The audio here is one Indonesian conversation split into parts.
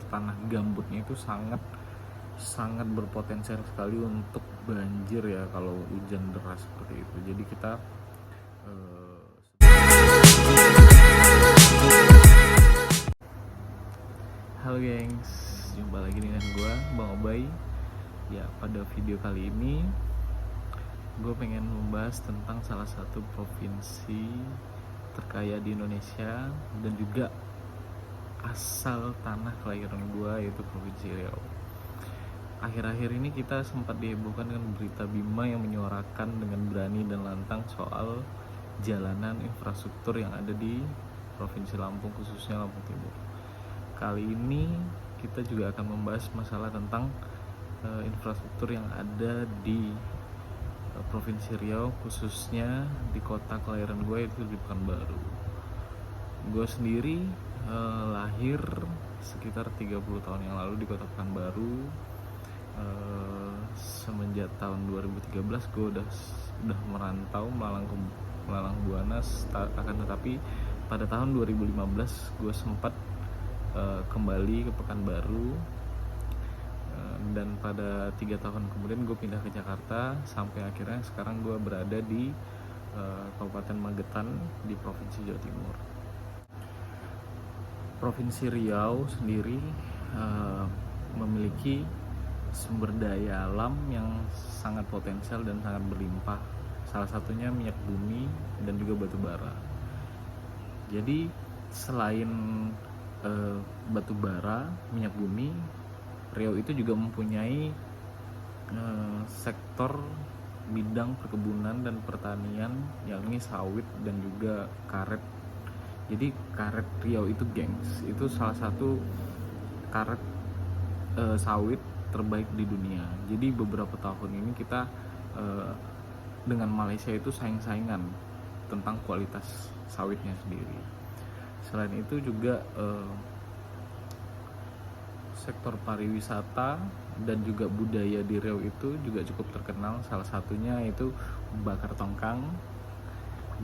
tanah gambutnya itu sangat sangat berpotensial sekali untuk banjir ya kalau hujan deras seperti itu. Jadi kita halo gengs, jumpa lagi dengan gue Bang Obay. Ya, pada video kali ini gue pengen membahas tentang salah satu provinsi terkaya di Indonesia dan juga asal tanah kelahiran gue, yaitu Provinsi Riau. Akhir-akhir ini kita sempat dihebohkan dengan berita Bima yang menyuarakan dengan berani dan lantang soal jalanan infrastruktur yang ada di Provinsi Lampung, khususnya Lampung Timur. Kali ini kita juga akan membahas masalah tentang infrastruktur yang ada di Provinsi Riau, khususnya di kota kelahiran gue, itu di Pekanbaru. Gue sendiri lahir sekitar 30 tahun yang lalu di kota Pekanbaru. Semenjak tahun 2013 gue udah merantau melalang buana, akan tetapi pada tahun 2015 gue sempat kembali ke Pekanbaru, dan pada 3 tahun kemudian gue pindah ke Jakarta sampai akhirnya sekarang gue berada di Kabupaten Magetan di Provinsi Jawa Timur. Provinsi Riau sendiri memiliki sumber daya alam yang sangat potensial dan sangat berlimpah. Salah satunya minyak bumi dan juga batu bara. Jadi selain batu bara, minyak bumi, Riau itu juga mempunyai sektor bidang perkebunan dan pertanian, yakni sawit dan juga karet. Jadi karet Riau itu gengs, itu salah satu karet sawit terbaik di dunia. Jadi beberapa tahun ini kita dengan Malaysia itu saing-saingan tentang kualitas sawitnya sendiri. Selain itu juga sektor pariwisata dan juga budaya di Riau itu juga cukup terkenal. Salah satunya itu bakar tongkang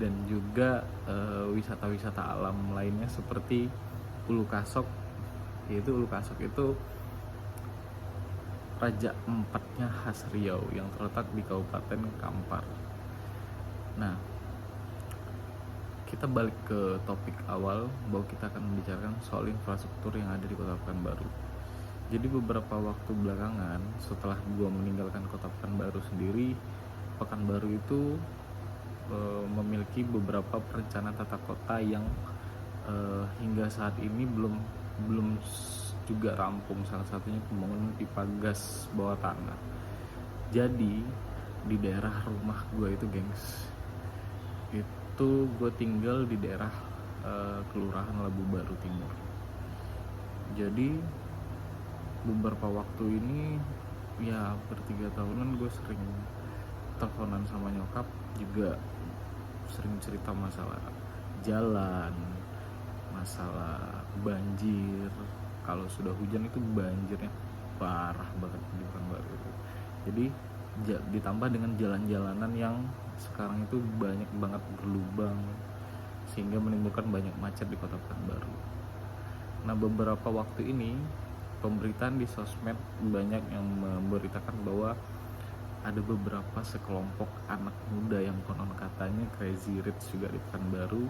dan juga wisata-wisata alam lainnya seperti Ulu Kasok. Yaitu Ulu Kasok itu Raja Empatnya khas Riau yang terletak di Kabupaten Kampar. Nah, kita balik ke topik awal bahwa kita akan membicarakan soal infrastruktur yang ada di Kota Pekanbaru. Jadi beberapa waktu belakangan setelah gue meninggalkan Kota Pekanbaru sendiri, Pekanbaru itu memiliki beberapa perencanaan tata kota yang hingga saat ini belum juga rampung. Salah satunya pembangunan pipa gas bawah tanah. Jadi di daerah rumah gue itu gengs, itu gue tinggal di daerah Kelurahan Labu Baru Timur. Jadi beberapa waktu ini ya hampir 3 tahunan gue sering teleponan sama nyokap, juga sering cerita masalah jalan, masalah banjir. Kalau sudah hujan itu banjirnya parah banget di Pekanbaru itu. Jadi ditambah dengan jalan-jalanan yang sekarang itu banyak banget berlubang sehingga menimbulkan banyak macet di Kota Pekanbaru. Nah, beberapa waktu ini pemberitaan di sosmed banyak yang memberitakan bahwa ada beberapa sekelompok anak muda yang konon katanya crazy rich juga di Pekanbaru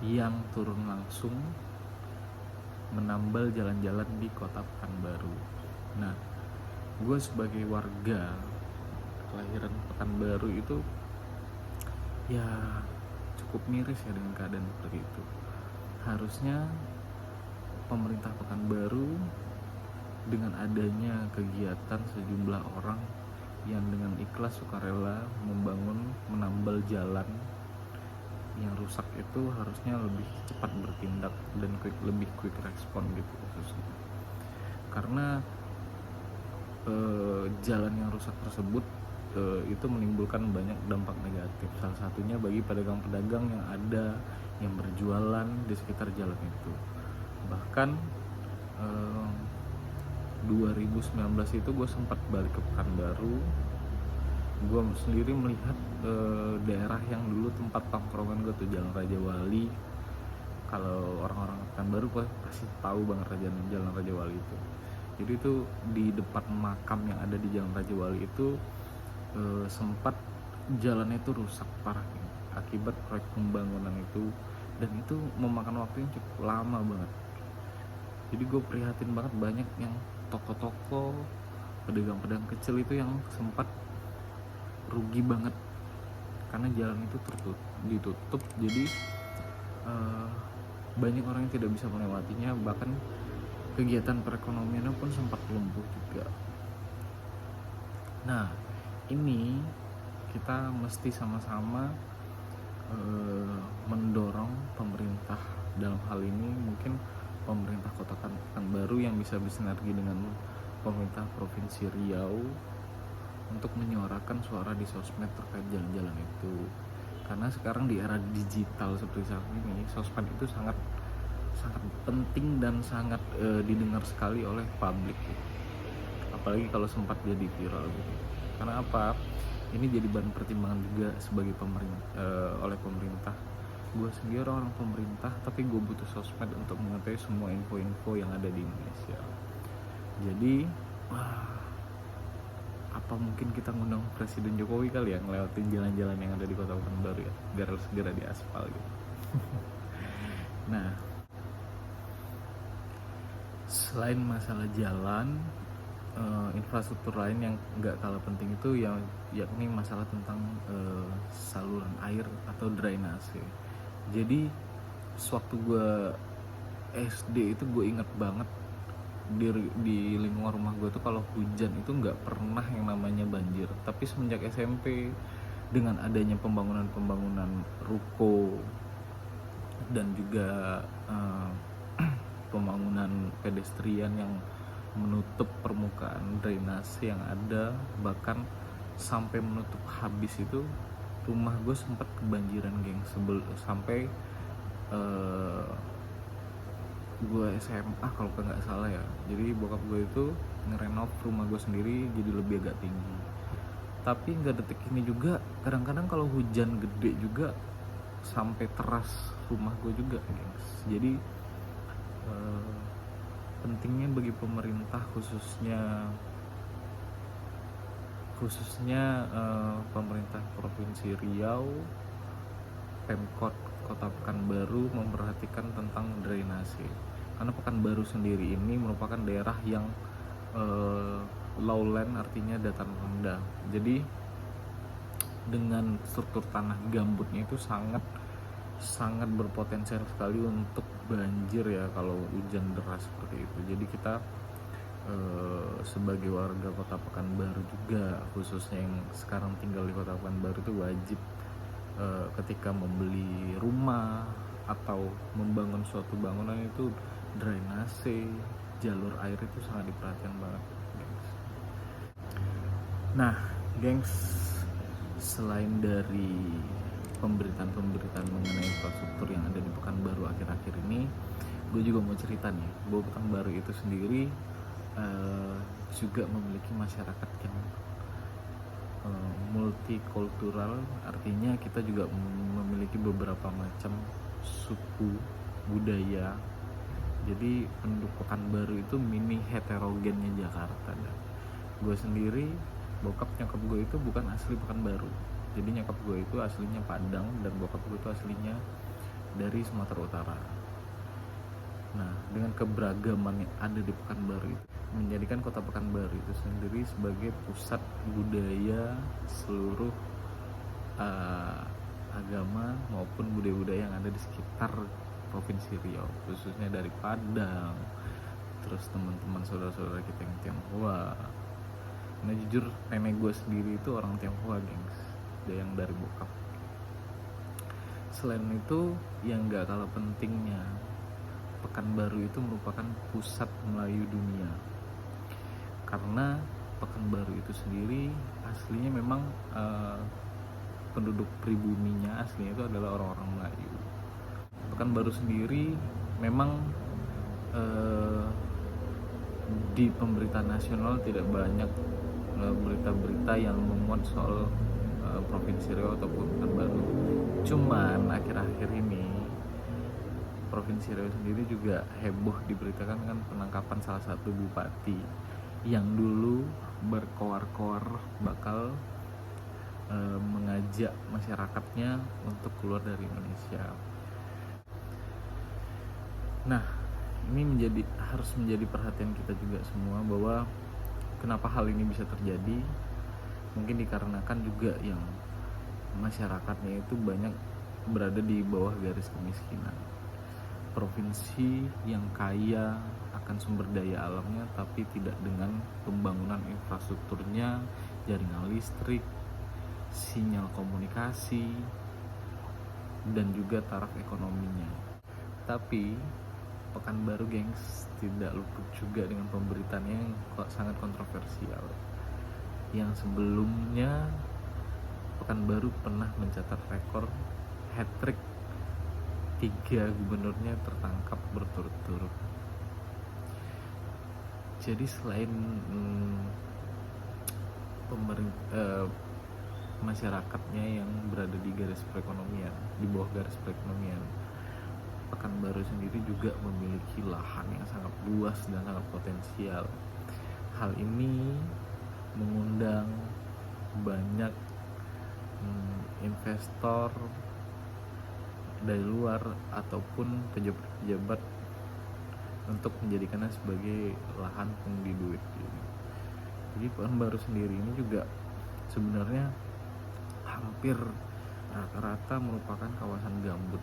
yang turun langsung menambal jalan-jalan di Kota Pekanbaru. Nah, gue sebagai warga kelahiran Pekanbaru itu ya cukup miris ya dengan keadaan seperti itu. Harusnya pemerintah Pekanbaru dengan adanya kegiatan sejumlah orang yang dengan ikhlas sukarela menambal jalan yang rusak itu harusnya lebih cepat bertindak dan lebih quick respon gitu khususnya. Karena jalan yang rusak tersebut itu menimbulkan banyak dampak negatif. Salah satunya bagi pedagang-pedagang yang ada yang berjualan di sekitar jalan itu. Bahkan 2019 itu gue sempat balik ke Pekanbaru. Gue sendiri melihat daerah yang dulu tempat tongkrongan gue tuh Jalan Raja Wali Kalau orang-orang Pekanbaru pasti tahu banget Jalan Raja Wali itu. Jadi itu di depan makam yang ada di Jalan Raja Wali itu sempat jalannya itu rusak parah gitu, akibat proyek pembangunan itu, dan itu memakan waktu yang cukup lama banget. Jadi gue prihatin banget, banyak yang toko-toko, pedagang-pedagang kecil itu yang sempat rugi banget karena jalan itu ditutup. Jadi banyak orang yang tidak bisa melewatinya, bahkan kegiatan perekonomiannya pun sempat lumpuh juga. Nah, ini kita mesti sama-sama mendorong pemerintah dalam hal ini, mungkin pemerintah Kota Pekanbaru yang bisa bersinergi dengan pemerintah Provinsi Riau untuk menyuarakan suara di sosmed terkait jalan-jalan itu. Karena sekarang di era digital seperti saat ini, sosmed itu sangat penting dan sangat didengar sekali oleh publik, apalagi kalau sempat jadi viral gitu. Karena apa? Ini jadi bahan pertimbangan juga sebagai oleh pemerintah. Gue sendiri orang pemerintah, tapi gue butuh sosmed untuk mengetahui semua info-info yang ada di Indonesia. Jadi apa mungkin kita ngundang Presiden Jokowi kali ya, ngelewatin jalan-jalan yang ada di Kota Pekanbaru ya, biar segera diaspal gitu. Nah, selain masalah jalan, infrastruktur lain yang nggak kalah penting itu yakni masalah tentang saluran air atau drainase. Jadi sewaktu gue SD itu gue inget banget di lingkungan rumah gue tuh kalau hujan itu nggak pernah yang namanya banjir. Tapi semenjak SMP, dengan adanya pembangunan ruko dan juga pembangunan pedestrian yang menutup permukaan drainase yang ada, bahkan sampai menutup habis itu, rumah gue sempat kebanjiran geng, sampai gue SMA kalau nggak salah ya. Jadi bokap gue itu ngerenov rumah gue sendiri jadi lebih agak tinggi. Tapi nggak detik ini juga, kadang-kadang kalau hujan gede juga sampai teras rumah gue juga, gengs. Jadi pentingnya bagi pemerintah khususnya pemerintah Provinsi Riau, Pemkot Kota Pekanbaru memperhatikan tentang drainase. Karena Pekanbaru sendiri ini merupakan daerah yang lowland, artinya dataran rendah. Jadi dengan struktur tanah gambutnya itu sangat berpotensial sekali untuk banjir ya kalau hujan deras seperti itu. Jadi kita sebagai warga Kota Pekanbaru juga, khususnya yang sekarang tinggal di Kota Pekanbaru, itu wajib ketika membeli rumah atau membangun suatu bangunan itu drainase, jalur air itu sangat diperhatikan banget, gengs. Nah, gengs, selain dari pemberitaan mengenai infrastruktur yang ada di Pekanbaru akhir-akhir ini, gue juga mau cerita nih bahwa Pekanbaru itu sendiri juga memiliki masyarakat yang multikultural, artinya kita juga memiliki beberapa macam suku budaya. Jadi penduduk Pekanbaru itu mini heterogennya Jakarta. Dan gue sendiri, bokap nyokap gue itu bukan asli Pekanbaru. Jadi nyokap gue itu aslinya Padang dan bokap gue itu aslinya dari Sumatera Utara. Nah, dengan keberagaman yang ada di Pekanbaru itu menjadikan Kota Pekanbaru itu sendiri sebagai pusat budaya seluruh agama maupun budaya-budaya yang ada di sekitar Provinsi Riau, khususnya dari Padang, terus teman-teman saudara-saudara kita yang Tionghoa. Nah, jujur nenek gue sendiri itu orang Tionghoa, gengs, yang dari bokap. Selain itu, yang gak kalah pentingnya, Pekanbaru itu merupakan pusat Melayu dunia. Karena Pekanbaru itu sendiri aslinya memang penduduk pribuminya aslinya itu adalah orang-orang Melayu. Pekanbaru sendiri memang di pemberitaan nasional tidak banyak berita-berita yang memuat soal Provinsi Riau ataupun Pekanbaru. Cuman akhir-akhir ini Provinsi Riau sendiri juga heboh diberitakan dengan penangkapan salah satu bupati yang dulu berkoar-koar bakal mengajak masyarakatnya untuk keluar dari Indonesia. Nah, ini harus menjadi perhatian kita juga semua, bahwa kenapa hal ini bisa terjadi. Mungkin dikarenakan juga yang masyarakatnya itu banyak berada di bawah garis kemiskinan. Provinsi yang kaya akan sumber daya alamnya, tapi tidak dengan pembangunan infrastrukturnya, jaringan listrik, sinyal komunikasi, dan juga taraf ekonominya. Tapi Pekanbaru, gengs, tidak luput juga dengan pemberitaannya yang sangat kontroversial. Yang sebelumnya Pekanbaru pernah mencatat rekor hat-trick, 3 gubernurnya tertangkap berturut-turut. Jadi selain masyarakatnya yang berada di garis perekonomian, di bawah garis perekonomian, Pekanbaru sendiri juga memiliki lahan yang sangat luas dan sangat potensial. Hal ini mengundang banyak investor dari luar ataupun pejabat-pejabat untuk menjadikannya sebagai lahan pengundi duit. Jadi Pekanbaru sendiri ini juga sebenarnya hampir rata-rata merupakan kawasan gambut.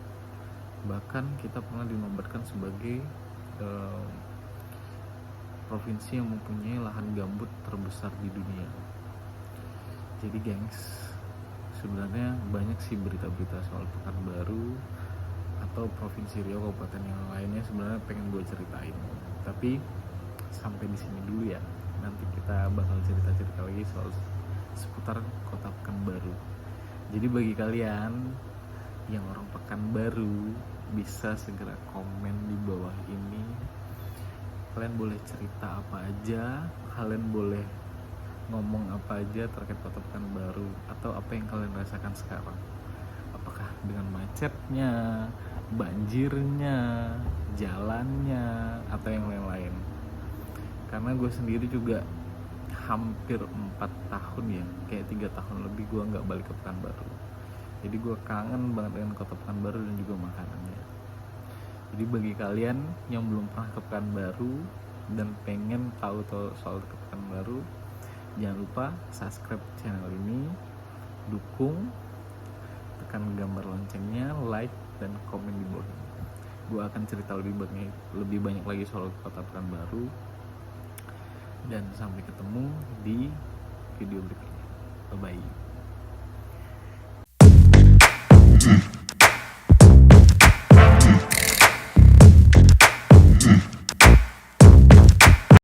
Bahkan kita pernah dinobatkan sebagai provinsi yang mempunyai lahan gambut terbesar di dunia. Jadi gengs, sebenarnya banyak sih berita-berita soal Pekanbaru atau Provinsi Riau, kabupaten yang lainnya sebenarnya pengen gue ceritain. Tapi sampai di sini dulu ya. Nanti kita bakal cerita-cerita lagi soal seputar kota Pekanbaru. Jadi bagi kalian yang orang Pekanbaru, bisa segera komen di bawah ini. Kalian boleh cerita apa aja, kalian boleh ngomong apa aja terkait kota Pekanbaru, atau apa yang kalian rasakan sekarang. Apakah dengan macetnya, banjirnya, jalannya, atau yang lain-lain. Karena gue sendiri juga hampir 4 tahun ya, kayak 3 tahun lebih gue gak balik ke Pekanbaru. Jadi gue kangen banget dengan kota Pekanbaru dan juga makanannya. Jadi bagi kalian yang belum pernah ke Pekanbaru dan pengen tahu soal ke Pekanbaru, jangan lupa subscribe channel ini, dukung, tekan gambar loncengnya, like, dan komen di bawah ini. Gue akan cerita lebih banyak lagi soal kota Pekanbaru. Dan sampai ketemu di video berikutnya. Bye bye.